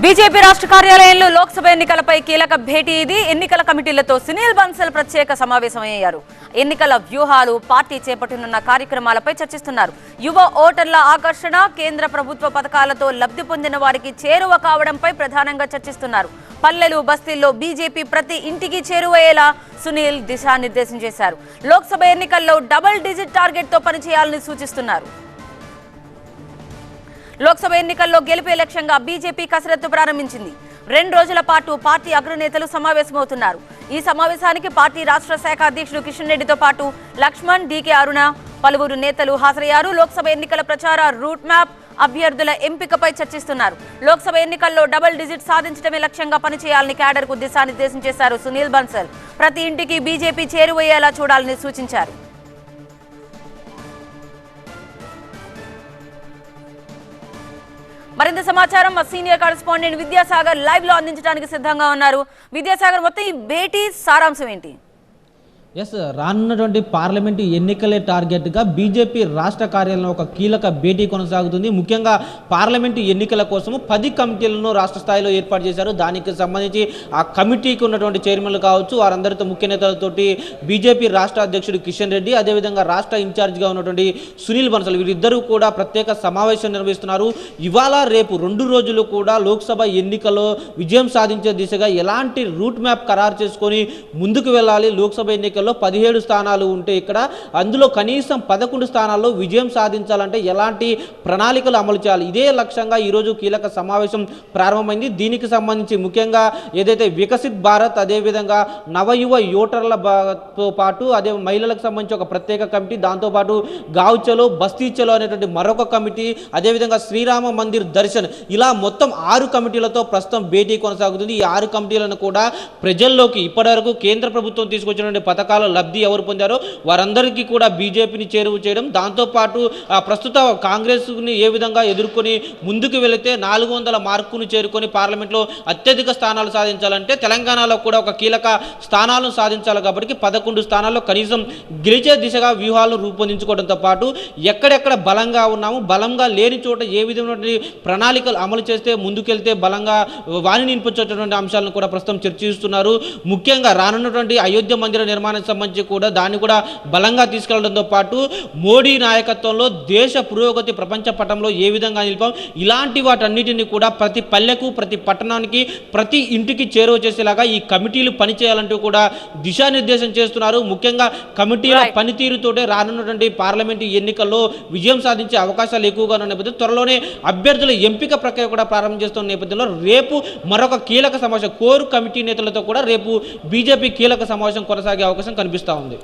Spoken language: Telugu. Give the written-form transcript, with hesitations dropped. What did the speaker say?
బీజేపీ రాష్ట్ర కార్యాలయంలో లోక్సభ ఎన్నికలపై కీలక భేటీ ఇది. ఎన్నికల కమిటీలతో సునీల్ బన్సల్ ప్రత్యేక సమావేశమయ్యారు. ఎన్నికల వ్యూహాలు, పార్టీ చేపట్టనున్న కార్యక్రమాలపై చర్చిస్తున్నారు. యువ ఓటర్ల ఆకర్షణ, కేంద్ర ప్రభుత్వ పథకాలతో లబ్ధి పొందిన వారికి చేరువ కావడంపై ప్రధానంగా చర్చిస్తున్నారు. పల్లెలు, బస్తీల్లో బీజేపీ ప్రతి ఇంటికి చేరువయ్యేలా సునీల్ దిశానిర్దేశం చేశారు. లోక్సభ ఎన్నికల్లో డబుల్ డిజిట్ టార్గెట్ తో పనిచేయాలని సూచిస్తున్నారు. లోక్సభ ఎన్నికల్లో గెలిపే లక్ష్యంగా బీజేపీ కసరత్తు ప్రారంభించింది. 2 రోజుల పాటు పార్టీ అగ్రనేతలు సమావేశమవుతున్నారు. ఈ సమావేశానికి పార్టీ రాష్ట్ర శాఖ అధ్యక్షుడు కిషన్ రెడ్డితో పాటు లక్ష్మణ్, డీకే అరుణ, పలువురు నేతలు హాజరయ్యారు. లోక్సభ ఎన్నికల ప్రచార రూట్ మ్యాప్, అభ్యర్థుల ఎంపికపై చర్చిస్తున్నారు. లోక్సభ ఎన్నికల్లో డబుల్ డిజిట్ సాధించడమే లక్ష్యంగా పనిచేయాలని క్యాడర్కు దిశానిర్దేశం చేశారు సునీల్ బన్సల్. ప్రతి ఇంటికి బీజేపీ చేరువయ్యేలా చూడాలని సూచించారు. మరింత సమాచారం మా సీనియర్ కరెస్పాండెంట్ విద్యాసాగర్ లైవ్ లో అందించడానికి సిద్ధంగా ఉన్నారు. విద్యాసాగర్, మొత్తం ఈ భేటీ సారాంశం ఏంటి? రానున్నటువంటి పార్లమెంటు ఎన్నికలే టార్గెట్గా బీజేపీ రాష్ట్ర కార్యాలయంలో ఒక కీలక భేటీ కొనసాగుతుంది. ముఖ్యంగా పార్లమెంటు ఎన్నికల కోసం 10 కమిటీలను రాష్ట్ర స్థాయిలో ఏర్పాటు చేశారు. దానికి సంబంధించి ఆ కమిటీకి ఉన్నటువంటి చైర్మన్లు కావచ్చు, వారందరితో ముఖ్య నేతలతోటి బీజేపీ రాష్ట్ర అధ్యక్షుడు కిషన్ రెడ్డి, అదేవిధంగా రాష్ట్ర ఇన్ఛార్జిగా ఉన్నటువంటి సునీల్ బన్సల్, వీరిద్దరూ కూడా ప్రత్యేక సమావేశం నిర్వహిస్తున్నారు. ఇవాళ రేపు 2 రోజులు కూడా లోక్సభ ఎన్నికల్లో విజయం సాధించే దిశగా ఎలాంటి రూట్ మ్యాప్ ఖరారు చేసుకొని ముందుకు వెళ్ళాలి. లోక్సభ ఎన్నికల్లో 17 స్థానాలు ఉంటే ఇక్కడ అందులో కనీసం 11 స్థానాల్లో విజయం సాధించాలంటే ఎలాంటి ప్రణాళికలు అమలు చేయాలి, ఇదే లక్ష్యంగా ఈరోజు కీలక సమావేశం ప్రారంభమైంది. దీనికి సంబంధించి ముఖ్యంగా ఏదైతే వికసిత్ భారత్, అదేవిధంగా నవయువ ఓటర్లతో పాటు అదే మహిళలకు సంబంధించి ఒక ప్రత్యేక కమిటీ, దాంతోపాటు గావ్ చలో, బస్తీ చలో అనేటువంటి మరొక కమిటీ, అదేవిధంగా శ్రీరామ మందిర్ దర్శన్, ఇలా మొత్తం 6 కమిటీలతో ప్రస్తుతం భేటీ కొనసాగుతుంది. ఈ 6 కమిటీలను కూడా ప్రజల్లోకి ఇప్పటివరకు కేంద్ర ప్రభుత్వం తీసుకొచ్చినటువంటి పథకాల లబ్ధి ఎవరు పొందారో వారందరికీ కూడా బీజేపీని చేరువ చేయడం, దాంతోపాటు ప్రస్తుత కాంగ్రెస్ని ఏ విధంగా ఎదుర్కొని ముందుకు వెళితే 400 మార్కును చేరుకొని పార్లమెంట్లో అత్యధిక స్థానాలు సాధించాలంటే తెలంగాణలో కూడా ఒక కీలక స్థానాలను సాధించాలి. కాబట్టి 11 స్థానాల్లో కనీసం గెలిచే దిశగా వ్యూహాలను రూపొందించుకోవడంతో పాటు ఎక్కడెక్కడ బలంగా ఉన్నాము, బలంగా లేని చోట ఏ విధమైనటువంటి ప్రణాళికలు అమలు చేస్తే ముందుకెళ్తే బలంగా వాణి నింపొచ్చేటటువంటి అంశాలను కూడా ప్రస్తుతం చర్చిస్తున్నారు. ముఖ్యంగా రానున్నటువంటి అయోధ్య మందిర నిర్మాణానికి సంబంధించి కూడా దాన్ని కూడా బలంగా తీసుకెళ్లడంతో పాటు మోడీ నాయకత్వంలో దేశ పురోగతి ప్రపంచ పటంలో ఏ విధంగా నిలిపాం, ఇలాంటి వాటన్నిటిని కూడా ప్రతి పల్లెకు, ప్రతి పట్టణానికి, ప్రతి ఇంటికి చేరువ చేసేలాగా ఈ కమిటీలు పనిచేయాలంటూ కూడా దిశానిర్దేశం చేస్తున్నారు. ముఖ్యంగా కమిటీల పనితీరుతోటే రానున్నటువంటి పార్లమెంటు ఎన్నికల్లో విజయం సాధించే అవకాశాలు ఎక్కువగా ఉన్న నేపథ్యంలో త్వరలోనే అభ్యర్థుల ఎంపిక ప్రక్రియ కూడా ప్రారంభం చేస్తున్న నేపథ్యంలో రేపు మరొక కీలక సమావేశం కోర్ కమిటీ నేతలతో కూడా రేపు బీజేపీ కీలక సమావేశం కొనసాగే అవకాశం కనిపిస్తూ ఉంది.